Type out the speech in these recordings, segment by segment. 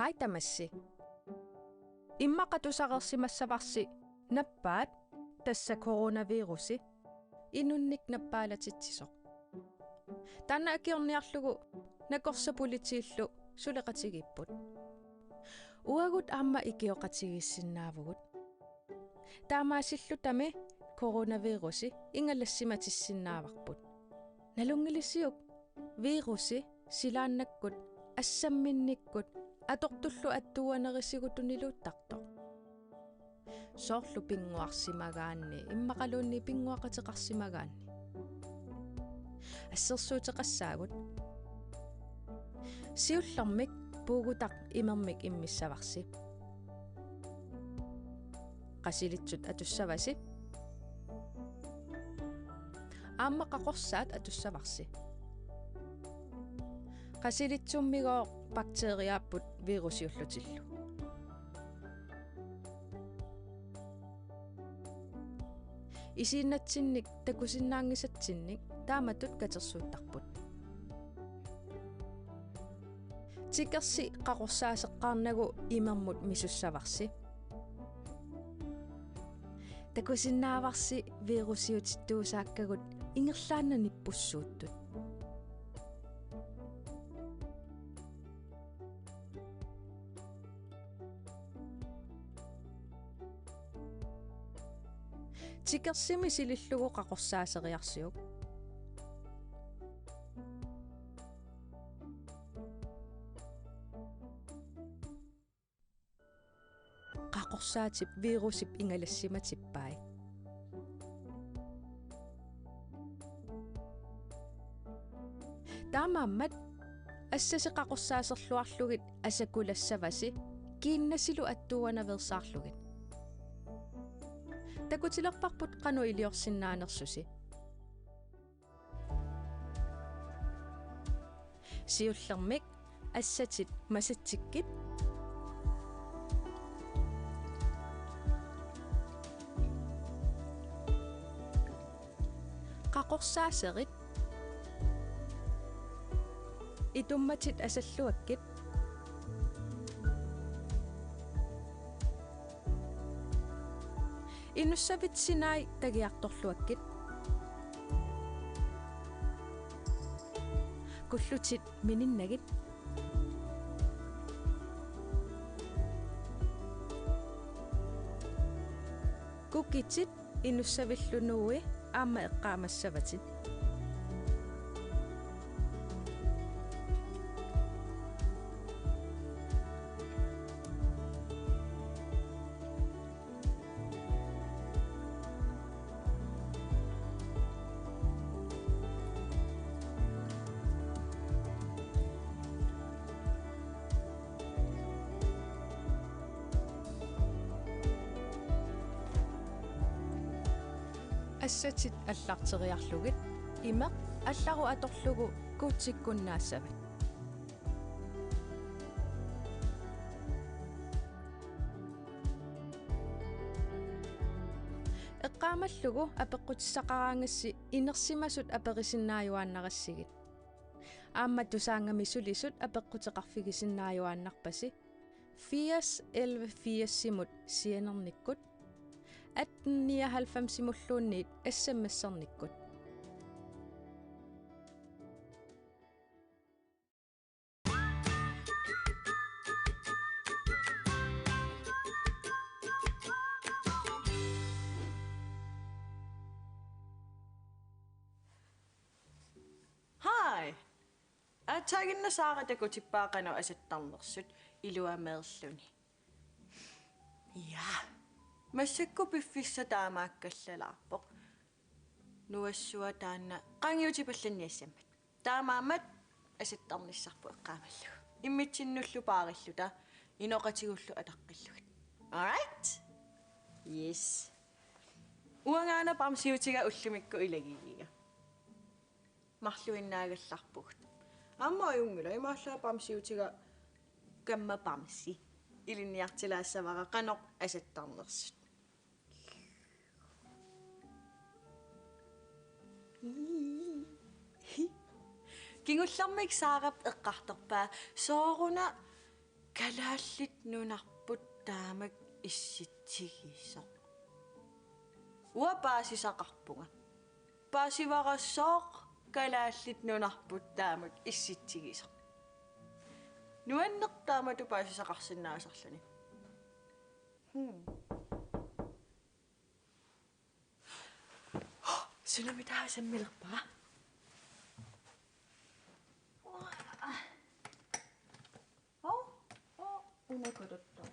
Qaitamassi. Immaqatusaqersimassavарси наппаат тасса коронавируси инунник наппаалатитсисоq. Танна акиорниарлугу накорсаполитииллу сулеqatigipпут. Уагут аама икиоqatigиссиннаавгут. Таамаасиллутами коронавируси ингалассиматиссиннааварпут. Налунгилиссиук вируси силааннаккут ассамминниккут атортуллу аттуанерисигутунилууттарто. Соорлу пингуарсимагаанни иммақалуунни пингуақатеқарсимагаанни. Ассерсуутеқассаагут. Сиуллэрмик пуугутақ имермик иммиссаварси. Qasилитсут атуссаваси. Аама қақорсаат атуссаварси. Qasилитсуммигоо бактериааппут вирусиуллутиллу. Исииннатсинник такусиннаангисатсинник тааматут катерсууттарпут. Тикерси қақорсаасеққарнагу имермут мисуссаварси. Такусиннааварси вирусиутиттуусааккагут ингерлаанна ниппуссууттут. Тикерсими силиллугу қақорсаасериарсиук. Қақорсаатип вирусип ингалассиматиппай. Таамааммат ассаси қақорсаасерлуарлугит асакулассаваси кииннасилу аттуанаверсаарлугит. Такутилерпарпут қану илиорсиннаанерсуси. Сиуллермик ассатит масатсиккит қақорсаасерит итумматит асаллуаккит инуссавитсинай тагиарторлуаккит куллутит мининнагит куккитит инуссавиллунууи аама эққаамассаватит ассатит аллартериарлугит имеқ аллару аторлугу куутсиккуннаассават эққаамаллугу апеққутиссақараангасси инерсимасут аперисиннааюааннарассигит аама тусаангами сулисут апеққутеқарфигисиннааюааннарпаси 80 симут сиенерниккут 1899 SMS-ernikkut. Hi. Ataginna saara takutippaaqanu asattarnersut iluamaerluni. Ja. Массакку пиффисса таамааккаллалаарпоқ нуассуа таанна қангиутипалланниассаммат таамаамат аситтарниссарпу эққаамаллуг иммитсиннуллу паариллута иноқатигуллу атаққиллугит. All right? Yes. Уангаана памсиутига уллумикку илагигига. Марлуиннаагалларпугут. Амма юнгила имааллаа памсиутига камма памси илинниартилаассавара қаноқ асаттарнерсут. Кингуллэрмик саарап эққарторпаа сооруна Kalaallit nunarput taamak issittigiisoq. Ua paasisaqarpunga. Paasivarassooq kalaallit nunarput taamak issittigiisoq. Nuannertaamatu paasisaqarsinnaasarlani. Sunami taasammilerpaa. Unakodottaa.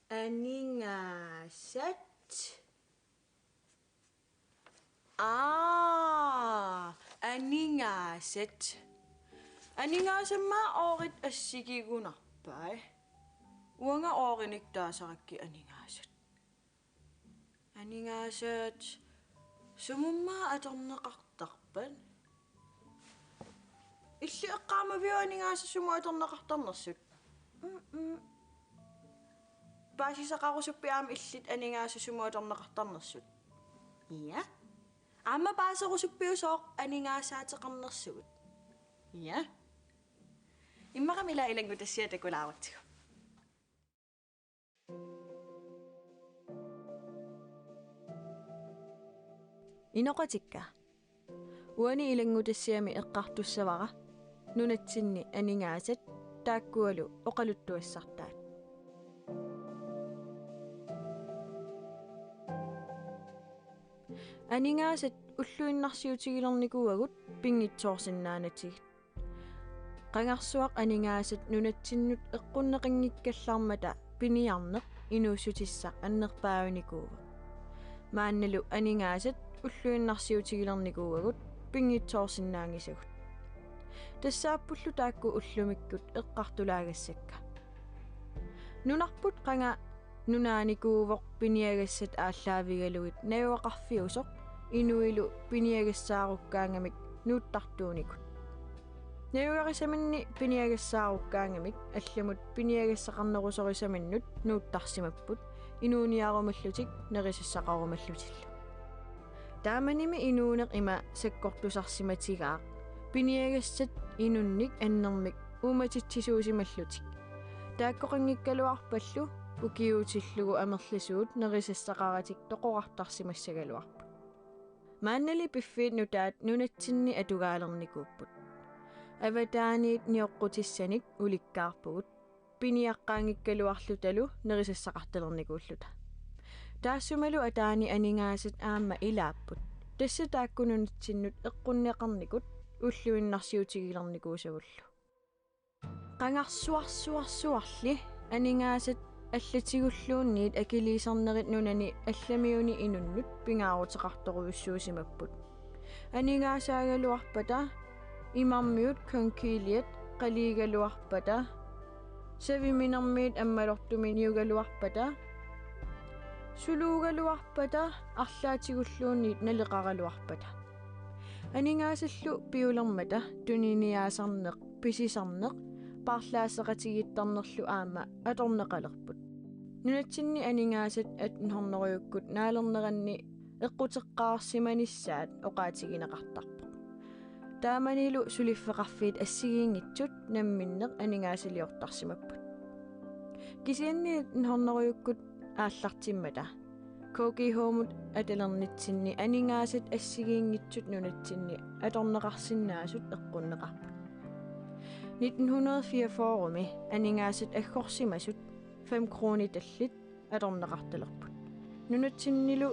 Aningaasat. Aningaasat. Aningaasama oorit assigigunarpai. Uanga oorinik taasarikki aningaasat. Aningaasat. Sumumma atorneqartarpan. Illi eqqaamavio aningaasa sumu atorneqartarnersut. Paasisaqarusuppiaama illit aningaasa sumu atorneqartarnersut. Ja. Amma paaserusuppiusooq aningaasaateqarnersugut. Ja. Immaramila ilangu tassiatakulaarutigu. Inoqatikka. Uani ilangutassiami eqqartussavara nunatsinni aningaasat taakkualu oqaluttuassartaat. Aningaasat ulluinnarsiutigilernikuagut pingitsoorsinnaanatigit. Qangarsuaq aningaasat nunatsinnut eqqunneqinngikkallarmata piniarneq inuussutissaq annerpaaunikuuva. Maannalu aningaasat уллуиннарсиутигилерникуугагут пингитсоорсиннаангисагут тассааппуллу таакку уллумиккут эққартулаагассакка нунарпут қанга нунааникуувоқ пиниагассат ааллаавигалугит наюақарфиусоқ инуилу пиниагассааруккаангамик нууттартууникут наюарисаминни пиниагассааруккаангамик алламут пиниагассақарнерусорисаминнут нууттарсимаппут инууниарумаллутик нерисассақарумаллутилла тааманими инуунеқ има саккортусарсиматигаақ пиниагассат инунник аннермик ууматитсисуусималлутик тааккоқангиккалуарпаллу укиуутиллугу амерласуут нерисассақаратик тоқорартарсимассагалуарпут мааннали пиффиит нутаат нунатсинни атугаалерникууппут аватааниит ниоққутиссаник уликкаарпугут пиниаққаангиккалуарлуталу нерисассақарталерникууллута таассумалу атаани анигаасат аама илааппут тасса тааккунунитсиннут эққуннеқарникут уллуиннарсиутигилерникуусагуллу qangarsuarsuarsuarli aningaasat аллатигуллуунниит акилисарнерит нунани алламиуни инуннут пингаарутеқарторуйуссуусимаппут анигаасаагалуарпата имармиут конкилиат қалиигалуарпата савиминермиит аммалортуми ниугалуарпата сулуугалуарпата арлаатигуллуунниит налеқаралуарпата анигаасаллу пиулермата туниниаасарнеқ писисарнеқ парлаасеқатигиттарнерлу аама аторнеқалерпут нунатсинни анигаасат атнхорнеруйуккут наалернеранни эққутеққаарсиманиссаат оқаатигинеқартарпо тааманилу сулиффеқарфиит ассигиингитсут намминнеқ анигаасалиортарсимаппут кисианни нхорнеруйуккут ааллартиммата коки хоомут аталернитсинни анигаасат ассигиингитсут нунатсинни аторнеқарсиннаасут эққуннеқарпут 1944-ми анигаасат аггорсимасут 5 крони таллит аторнеқарталерпут нунатсиннилу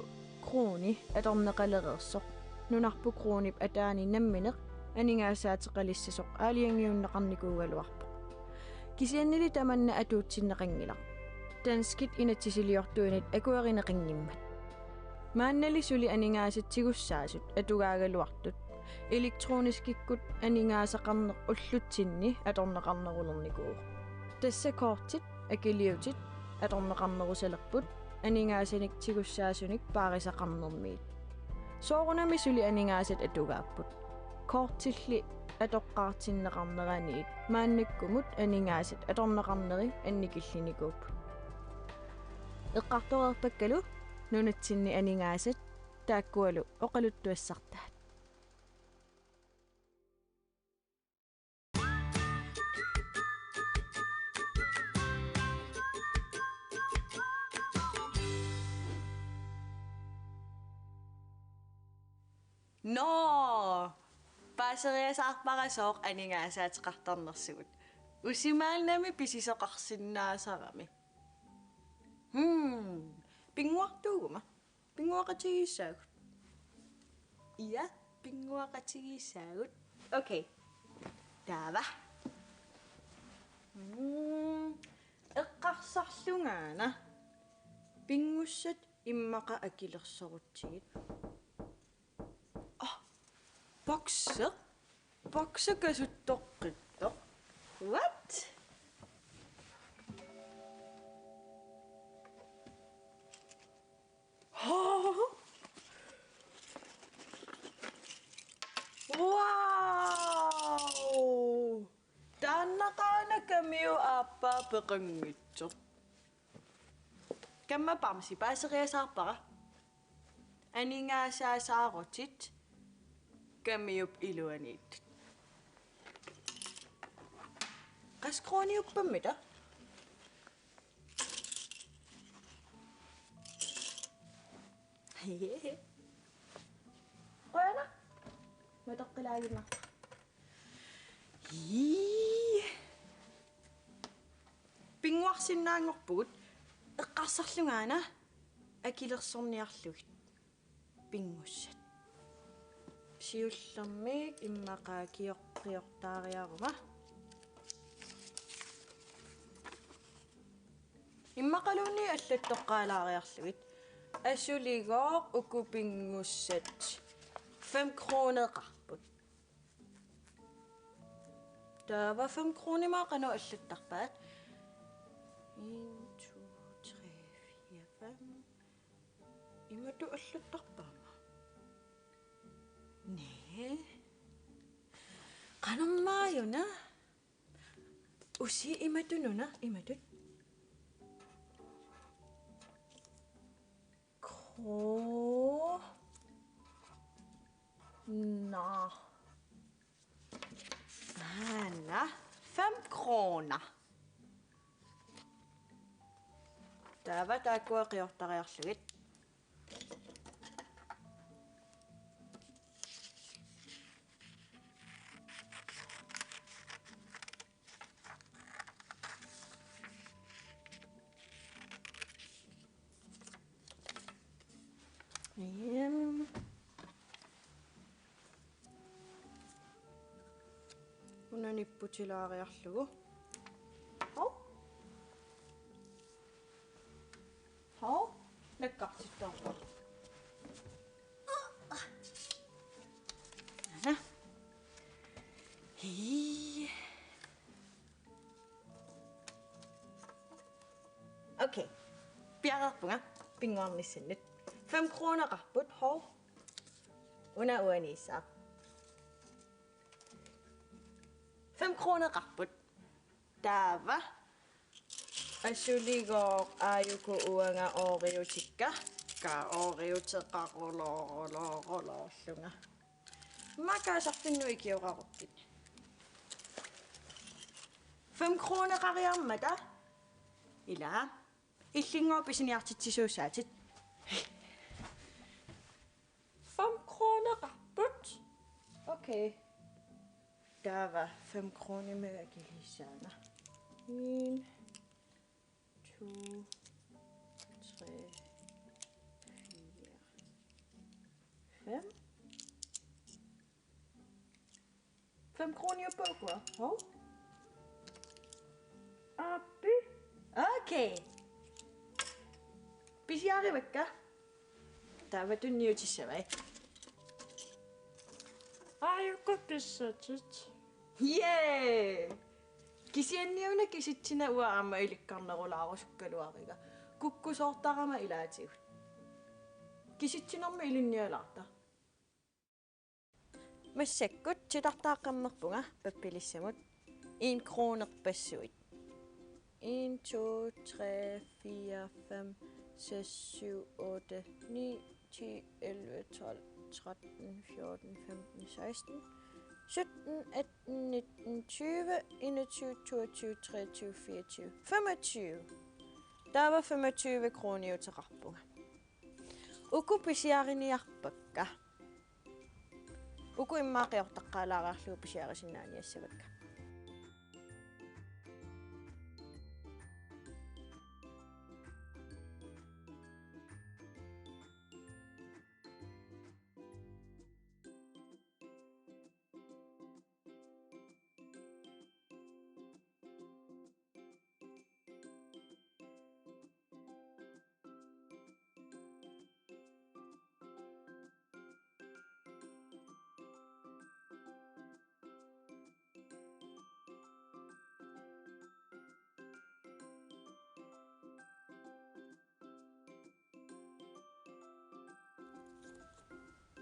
крони аторнеқалереерсоқ нунарпу кронип атаани намминеқ анигаасаатеқалиссасоқ аалиангиуннеқарникуугалуарпо кисианнили таманна атуутсиннеқангилар данскит инатсисилиортуинит акуеринеқингиммат мааннали сули анигаасатсигуссаасут атугаагалуартут электронискиккут анигаасақарнеқ уллутсинни аторнеқарнерулерникуу тасса коортит акилиутит аторнеқарнерусалерпут анигаасаник тигуссаасуник паарисақарнермиит соорунами сули анигаасат атугааппут коортилли атоққаартиннеқарнераниит мааннаккумут анигаасат аторнеқарнери анникиллиникууп эққарторерпаккалу нунатсинни анигаасат тааккуалу оқалуттуассартаат. Nå! Paaseriasaarparasooq aningaasaateqartarnersugut. Usimaalnami pisisoqarsinnaasarami. Pinguartuuguma. Pinguaqatigisaagut. Ja, pinguaqatigisaagut. Okay. Taava. Eqqarsarlungaana. Pingussat immaqa akilersorutsigit. Bokser? Bokserkasuttoqqittoq. What? Wow! Tannaqaana kamiu aappaa peqanngitsoq. Kamma parmsi paaseriasaarpara. Aningaasaasaarutsit. Kamiup iluaniit. Qaskrooniuppammita? Qoyana? Mataqqilaaginna. Pinguarsinnaangorpugut eqqarsarlungaana akilersorniarlugit. Pingussat. Siullermiik immaqaa kiortaariaruma. Immaqaluunni allattoqqaalaariarlugit. Assuligooq ukupingussat 5 kroner qarput. Taava 5 kroonimaa qanu allattarpaat. 1, 2, 3, 4, 5. Imatu allattarpaama. Nee. Qanummaayuna. Usi imatununa imatut. Kroner. Anna. 5 kroner. Taava taakkua qiortariarlugit. Unanipputilaariarlugu. Hau. Nakkartittarpa. Ana. Okay. Piararpunga. Pinguarnissinnet. 5 kroner qarput. Hau. Una uaniissaaq. 5 kroner qarput. Taava. Assuligooq aayuku uanga ooriutikka. Ka ooriuteqqaqulorulorulorlunga. Makaasartinnu ikioqaruppit. 5 kroner qariarmata. Ila. Illingoo pisiniartitsisuussaatit. 5 kroner qarput. Okay. Taava 5 kroner megakilissaana. 1, 2, 3, 4, 5. 5 kroner på quoi? Hov. Appi. Okay. Pisiarivakka. Taava tunniutissavai. Aayukku pissatit. Yeah! Kisianniuna kisitsina uaama ilikkarnerulaarusukkaluariga. Kukkusoortarama ilaatigut. Kisitsinarma ilinnialaarta. Massakkut sitartaaqqammerpunga pappilissamut 1 kroner passuit. 1, 2, 3, 4, 5, 6, 7, 8, 9, 10, 11, 12, 13, 14, 15, 16, 17, 18, 19, 20, 21, 22, 23, 24, 25. Der var 25 kroner til rappunga. Uku pisiariniarpakka. Uku immaqiortaqqaalaaraarlugu pisiarisinnaaniassavakka.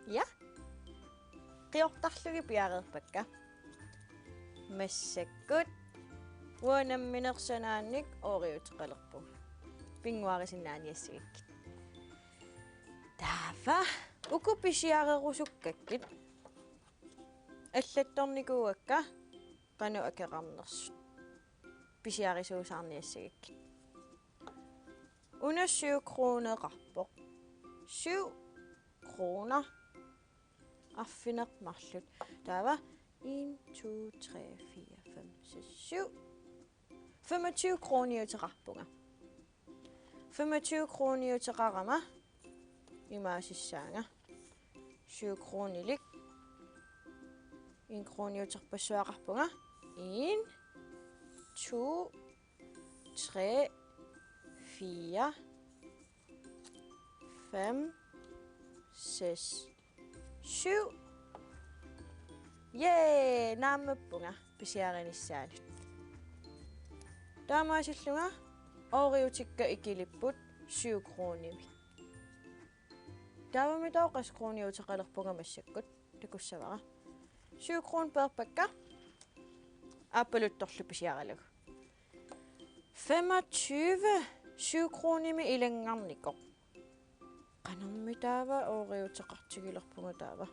Ja. Qiortarlugi piareerpakka. Massakkut. Uanamminersanaannik ooriuteqalerpug. Pinguarisinnaaniassagik. Taafa uku pisiarerusukkakit. Аллатторникууакка qanu akeqarnersut. Pisiarisuusaarniassagik. Una 7 kroneqarpoq. 7 kroner. Affinermarlut. Der var 1, 2, 3, 4, 5, 6, 7. 25 kroner til rappunga. 25 kroner til rarama. I maasissanga. 7 kroner. 1 kroner til rappunga. 1, 2, 3, 4, 5, 6, 7. Yay! Naamappunga pisiarinissaalut. Taamaasillunga ooriutikka ikilipput 7 kroonimi. Taavami tooqas krooniuteqalerpunga massakkut takussavara. 7 kroon perpakka. Appaluttorlu pisiaralugu. 25 7 kroonimi ilangarnikoq. Qanermi taava ooriuteqartigilerpunga taava.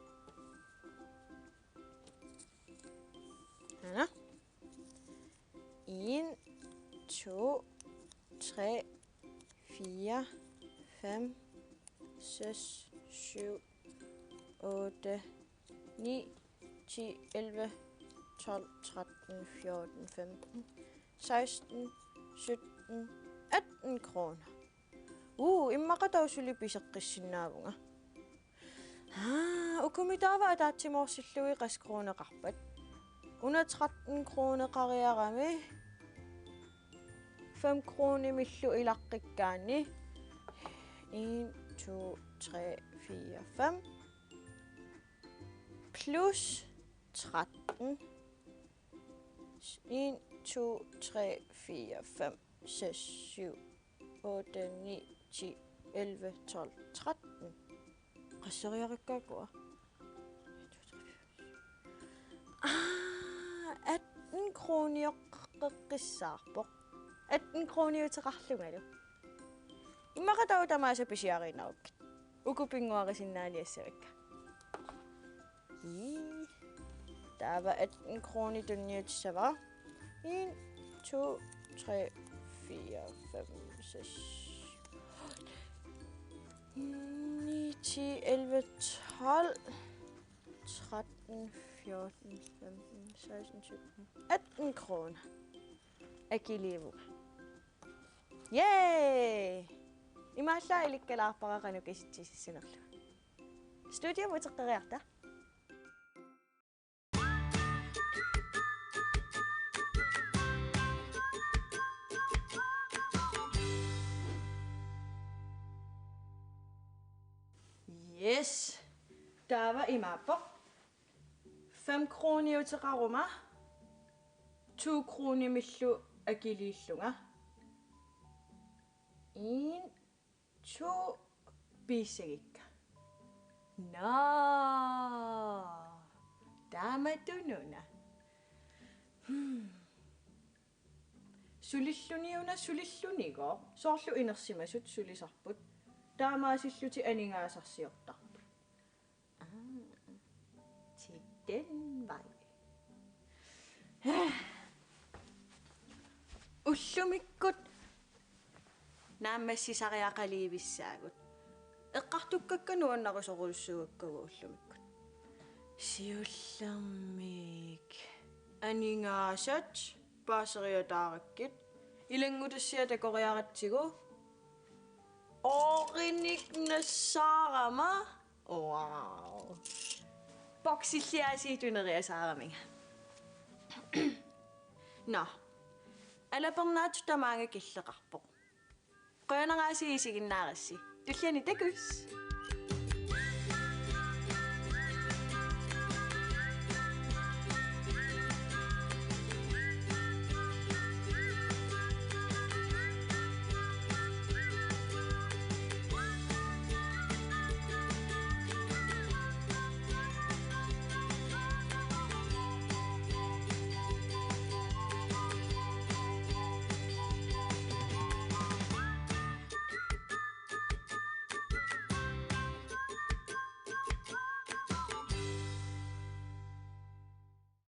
Anna. 1, 2, 3, 4, 5, 6, 7, 8, 9, 10, 11, 12, 13, 14, 15, 16, 17, 18 kroner. Immaqatausuli piseqqissinnaavunga. Ukumi taava ataatsimorsillugi qaskroneqarpat. Una 13 kroner qariarami. 5 kroner millu ilaqqikkaani. 1, 2, 3, 4, 5. Plus 13. 1, 2, 3, 4, 5, 6, 7, 8, 9, 10, 11, 12, 13. Qasseriarikkaakkua. 18 kroner qeqqissaarpoq. 18 kroner uteqarlungalu. Immaqatau tamaasa pisiariinnarukkit. Ukupinguarisinnaaliassavakka. Taava 18 kroner tunniutissavara. 1, 2, 3, 4, 5, 6, 9, 10, 11, 12, 13, 14, 15, 16, 17, 18 kroner. Akilivu. Yay! Imaalla ilikkalaarparaqanu kisitsissinnerlu. Studio muteqqeriarta. Yes. Der var i mapper. 5 kroner uteqaruma. 2 kroner millu akiliillunga. 1, 2 bisagikka. No. Tamatununa. Sulilluniuna sulillunigo. Soorlu inersimasut sulisarput. Taamaasilluti aningaasarsiortarpu. Til den vej. Ullumikkut naammassisariaqaliivissaagut. Eqqartukkakka nuannarisoruussuakkagu ullumikkut. Siullermik. Aningaasat paaseriataarakkit. Ilangutassiat akoriaratsigu. Oriniknassaarama. Wow. Boksilliasiituneriasaaraming. No. Alapernaat tamaanga killeqarpoq. Qoyanaraasi isiginnaarassi. Tulliani takus.